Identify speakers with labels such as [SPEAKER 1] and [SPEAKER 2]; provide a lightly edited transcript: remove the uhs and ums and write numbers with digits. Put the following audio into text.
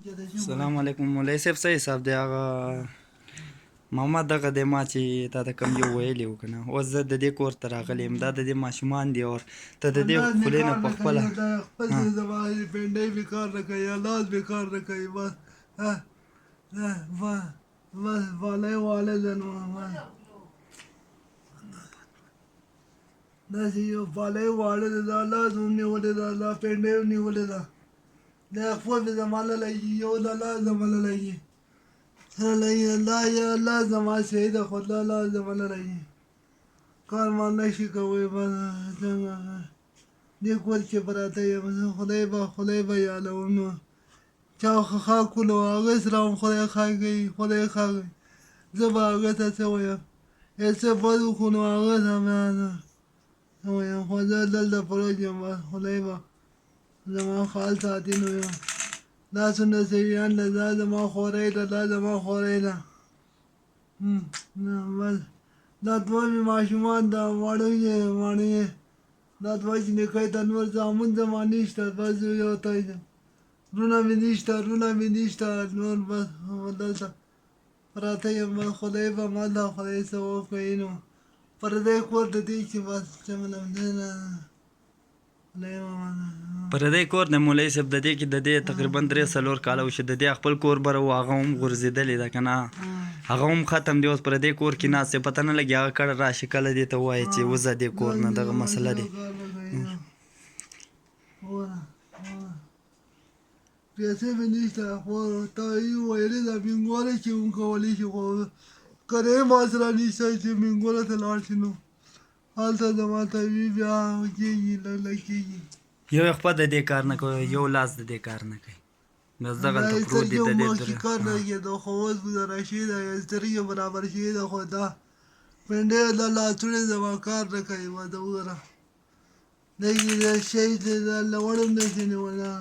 [SPEAKER 1] السلام علیکم مولوي صاحب څه حساب دی هغه محمد دغه دی ما چې تا ته کوم یو ویلي وو که نه اوس زه د دې کور ته راغلی یم دا د دې ماشومان دي او ته د دې خولې نه په خپله
[SPEAKER 2] زما پنډۍ مې کار نه کوي لاس مې کار نه کوي بس بس والی والی ده نو داسې یو والی والی ده دا لاس هم نیولې ده دا پنډۍ هم نیولې ده دا خپل مې زما نه لګي یو دا لاس زما نه لګي الله یا الله زما شهید خو دا لاس زما نه لګي کار ما نشي کوی بس څنګه دې کور کې پراته یم خدای به یادوم نو چا ښه کولو هغه سره هم خدای ښه کوي خدای ښه کوي زه به هغه ته څه ویم یو څه بد وکړو نو هغه ته څه ویم خو زه دلته پروت یم بس خدای به زما خال ساتي نو یم دا څومره سویان ده دا زما خورۍ ده دا زما خورۍ ده بس دا دوه مې ماشومان ده ماڼۍ دا دوه چې نیکۍ ته نور زامن زما نشته بس یو تی ده رونه مې نشته نور بس دلته پراته یم بس خدای به ما ته خدای څه وکړي نو پردی کور ته دی چې بس څه منم
[SPEAKER 1] پردی کور د مولوي صاحب د دې کې د دې تقریبا 3-4 کاله وشي د دې خپل کور بره و هغه هم غورځېدلی ده که نه هغه هم ختم دی اوس پردی کور کې ناست دی پته نه لګي هغه کډه راشي کله دې ته ووایي چې وځه دې کور نه دغه مسله دی
[SPEAKER 2] پیسې مې نشته خو تا یې ویلې ده مینګوله چې هم کولی شي خو کرې ما سره نشته چې مینګوله ته لاړ شي نو هلته زما طبیعي بیا کېږي لږ کېږي
[SPEAKER 1] یو خپه د دې کار نه کوي یو لاس د دې کار نه کوي بس دغلته پروت دی د دې
[SPEAKER 2] مخکې کار نه کېده خو اوس ګزاره شوې ده یو سترګې برابر شوې ده خو دا پنډۍ دا لاسونه زما کار نه کوي ما ته وګوره دغې د شی د لوړ هم نشي نیولی